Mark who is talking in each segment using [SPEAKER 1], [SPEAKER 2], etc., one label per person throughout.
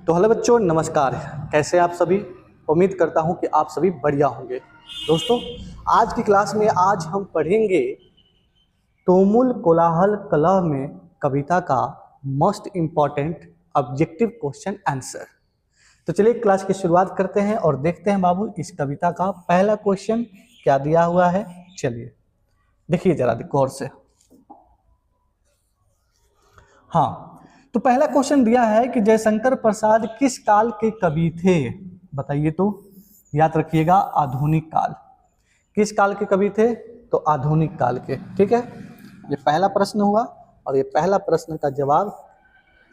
[SPEAKER 1] तो हेलो बच्चों, नमस्कार। कैसे आप सभी? उम्मीद करता हूं कि आप सभी बढ़िया होंगे। दोस्तों, आज की क्लास में आज हम पढ़ेंगे तुमुल कोलाहल कलह में कविता का most important objective question answer. तो चलिए क्लास की शुरुआत करते हैं और देखते हैं बाबू इस कविता का पहला क्वेश्चन क्या दिया हुआ है। चलिए देखिए जरा गौर से। हाँ, तो पहला क्वेश्चन दिया है कि जयशंकर प्रसाद किस काल के कवि थे? बताइए तो। याद रखिएगा, आधुनिक काल। किस काल के कवि थे? तो आधुनिक काल के। ठीक है, ये पहला प्रश्न हुआ और ये पहला प्रश्न का जवाब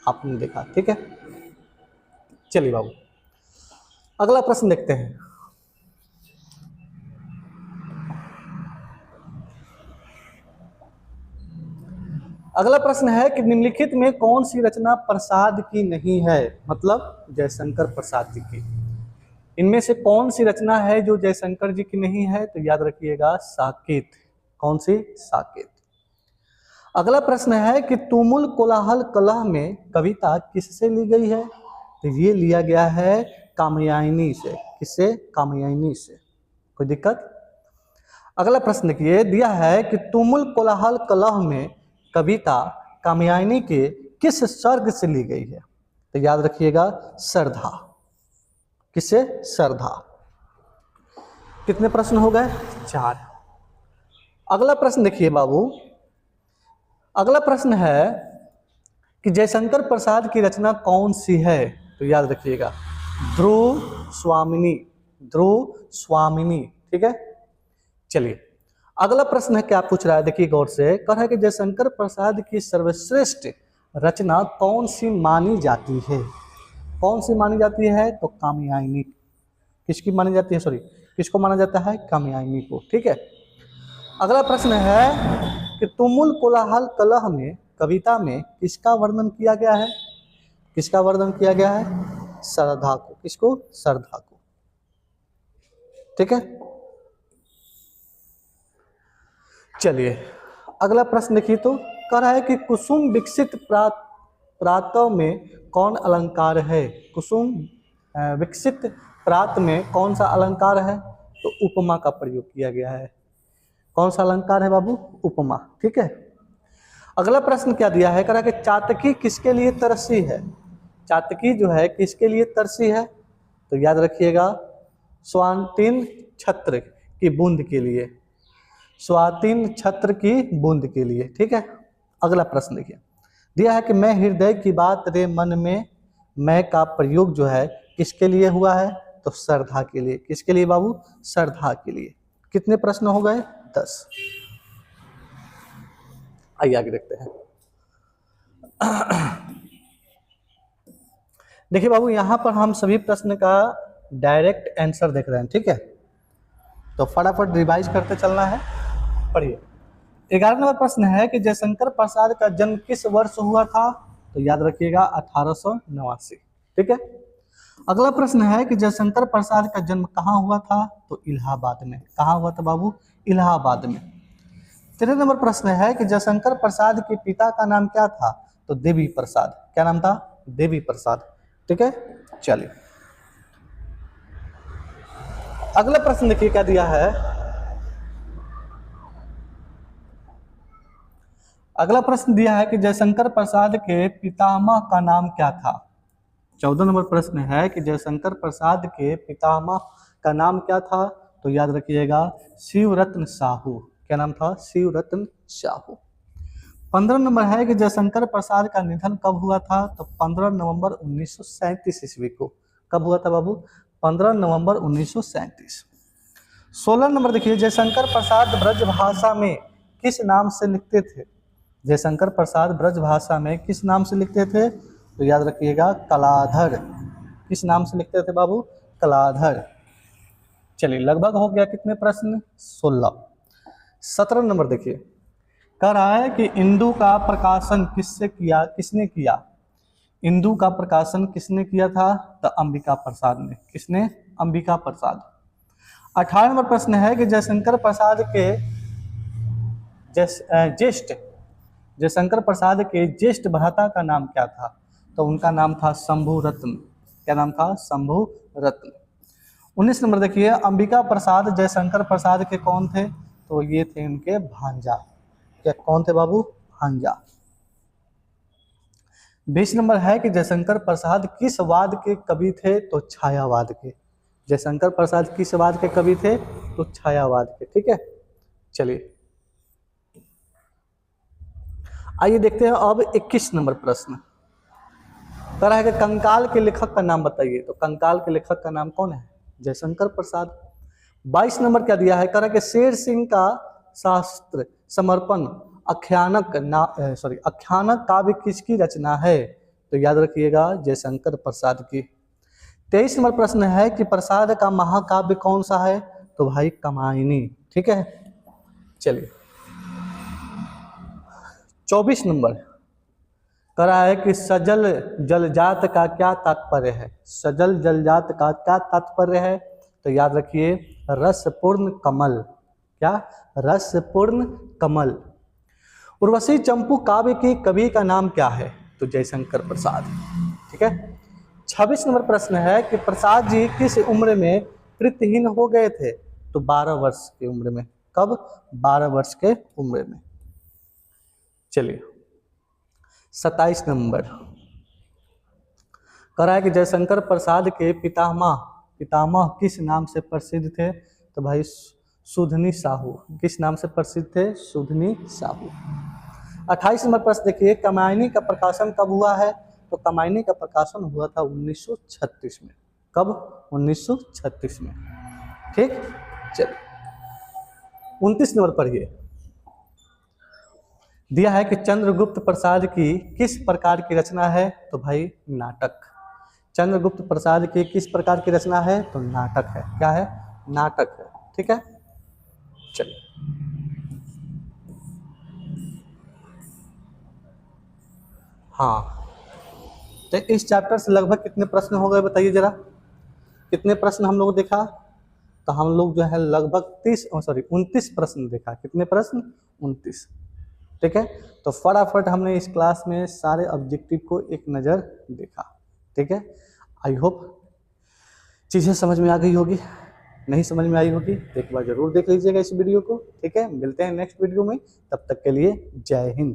[SPEAKER 1] आपने देखा। ठीक है, चलिए बाबू अगला प्रश्न देखते हैं। अगला प्रश्न है कि निम्नलिखित में कौन सी रचना प्रसाद की नहीं है? मतलब जयशंकर प्रसाद जी की। इनमें से कौन सी रचना है जो जयशंकर जी की नहीं है? तो याद रखिएगा, साकेत। कौन सी? साकेत। अगला प्रश्न है कि तुमुल कोलाहल कलह में कविता किससे ली गई है? तो ये लिया गया है कामयानी से। किससे? कामयानी से। कोई दिक्कत? अगला प्रश्न देखिए, दिया है कि तुमुल कोलाहल कलह में कविता कामयानी के किस सर्ग से ली गई है? तो याद रखिएगा, श्रद्धा। किससे? श्रद्धा। कितने प्रश्न हो गए? 4। अगला प्रश्न देखिए बाबू। अगला प्रश्न है कि जयशंकर प्रसाद की रचना कौन सी है? तो याद रखिएगा, ध्रुव स्वामिनी। ध्रुव स्वामिनी। ठीक है, चलिए अगला प्रश्न है क्या पूछ रहा है, देखिए गौर से। कह रहा है कि जयशंकर प्रसाद की सर्वश्रेष्ठ रचना कौन सी मानी जाती है? कौन सी मानी जाती है? तो कामयानी। किसकी मानी जाती है? सॉरी, किसको माना जाता है? कामयानी को। ठीक है, अगला प्रश्न है कि तुमुल कोलाहल कलह में कविता में किसका वर्णन किया गया है? किसका वर्णन किया गया है? श्रद्धा को। किसको? श्रद्धा को। ठीक है, चलिए अगला प्रश्न देखिए। तो कह रहा है कि कुसुम विकसित प्रातः में कौन अलंकार है? कुसुम विकसित प्रात में कौन सा अलंकार है? तो उपमा का प्रयोग किया गया है। कौन सा अलंकार है बाबू? उपमा। ठीक है, अगला प्रश्न क्या दिया है? कह रहा है कि चातकी किसके लिए तरसी है? चातकी जो है किसके लिए तरसी है? तो याद रखिएगा, स्वातिन छत्र की बूंद के लिए। स्वातिन छत्र की बूंद के लिए। ठीक है, अगला प्रश्न देखिए। दिया है कि मैं हृदय की बात रे मन में, मैं का प्रयोग जो है किसके लिए हुआ है? तो श्रद्धा के लिए। किसके लिए बाबू? श्रद्धा के लिए। कितने प्रश्न हो गए? 10। आइए आगे देखते हैं। देखिए बाबू, यहां पर हम सभी प्रश्न का डायरेक्ट आंसर देख रहे हैं। ठीक है, तो फटाफट रिवाइज करते चलना है। पढ़िए। 11 नंबर प्रश्न है कि जयशंकर प्रसाद का जन्म किस वर्ष हुआ था? तो याद रखिएगा, 1889। ठीक है, अगला प्रश्न है कि जयशंकर प्रसाद का जन्म कहाँ हुआ था? तो इलाहाबाद में। कहाँ हुआ था बाबू? इलाहाबाद में। 13 नंबर प्रश्न है कि जयशंकर प्रसाद के पिता का नाम क्या था? तो देवी प्रसाद। क्या नाम था? देवी प्रसाद। ठीक है, चलिए अगला प्रश्न देखिए क्या दिया है। अगला प्रश्न दिया है कि जयशंकर प्रसाद के पितामह का नाम क्या था? 14 नंबर प्रश्न है कि जयशंकर प्रसाद के पितामह का नाम क्या था? तो याद रखिएगा, शिवरत्न साहू। क्या नाम था? शिवरत्न साहू। 15 नंबर है कि जयशंकर प्रसाद का निधन कब हुआ था? तो 15 नवंबर 1937 ईस्वी को। कब हुआ था बाबू? 15 नवंबर 1937। 16 नंबर देखिए, जयशंकर प्रसाद ब्रजभाषा में किस नाम से लिखते थे? जयशंकर प्रसाद ब्रजभाषा में किस नाम से लिखते थे? तो याद रखिएगा, कलाधर। किस नाम से लिखते थे बाबू? कलाधर। चलिए लगभग हो गया। कितने प्रश्न? 16। 17 नंबर देखिए, कह रहा है कि इंदु का प्रकाशन किससे किया? किसने किया? इंदु का प्रकाशन किसने किया था? तो अंबिका प्रसाद ने। किसने? अंबिका प्रसाद। 18 नंबर प्रश्न है कि जयशंकर प्रसाद के ज्येष्ठ जयशंकर प्रसाद के ज्येष्ठ भ्राता का नाम क्या था? तो उनका नाम था शंभु रत्न। क्या नाम था? शंभु रत्न। 19 नंबर देखिए, अंबिका प्रसाद जयशंकर प्रसाद के कौन थे? तो ये थे इनके भांजा। क्या कौन थे बाबू? भांजा। 20 नंबर है कि जयशंकर प्रसाद किस वाद के कवि थे? तो छायावाद के। जयशंकर प्रसाद किस वाद के कवि थे? तो छायावाद के। ठीक है, चलिए आइए देखते हैं अब 21 नंबर प्रश्न। कह रहा है कि कंकाल के लेखक का नाम बताइए। तो कंकाल के लेखक का नाम कौन है? जयशंकर प्रसाद। 22 नंबर क्या दिया है? कह रहा है कि शेर सिंह का शास्त्र समर्पण आख्यानक काव्य किसकी रचना है? तो याद रखिएगा जयशंकर प्रसाद की। 23 नंबर प्रश्न है कि प्रसाद का महाकाव्य कौन सा है? तो भाई कामायनी। ठीक है, चलिए 24 नंबर कह रहा है कि सजल जलजात का क्या तात्पर्य है? सजल जलजात का क्या तात्पर्य है? तो याद रखिए रसपूर्ण कमल। क्या? रसपूर्ण कमल। उर्वशी चंपू काव्य के कवि का नाम क्या है? तो जयशंकर प्रसाद। ठीक है, 26 नंबर प्रश्न है कि प्रसाद जी किस उम्र में प्रीतिहीन हो गए थे? तो 12 वर्ष की उम्र में। कब? 12 वर्ष के उम्र में। चलिए 27 नंबर कह रहा है कि जयशंकर प्रसाद के पितामह किस नाम से प्रसिद्ध थे? तो भाई सुधनी साहू। किस नाम से प्रसिद्ध थे? सुधनी साहू। 28 नंबर प्रश्न देखिए, कामायनी का प्रकाशन कब हुआ है? तो कामायनी का प्रकाशन हुआ था 1936 में। कब? 1936 में। ठीक, चलिए 29 नंबर पढ़िए। दिया है कि चंद्रगुप्त प्रसाद की किस प्रकार की रचना है? तो भाई नाटक। चंद्रगुप्त प्रसाद की किस प्रकार की रचना है? तो नाटक है। क्या है? नाटक है। ठीक है, चलिए हाँ, तो इस चैप्टर से लगभग कितने प्रश्न हो गए बताइए जरा। कितने प्रश्न हम लोग देखा? तो हम लोग जो है लगभग 29 प्रश्न देखा। कितने प्रश्न? 29। ठीक है, तो फटाफट हमने इस क्लास में सारे ऑब्जेक्टिव को एक नज़र देखा। ठीक है, आई होप चीज़ें समझ में आ गई होगी। नहीं समझ में आई होगी तो एक बार जरूर देख लीजिएगा इस वीडियो को। ठीक है, मिलते हैं नेक्स्ट वीडियो में, तब तक के लिए जय हिंद।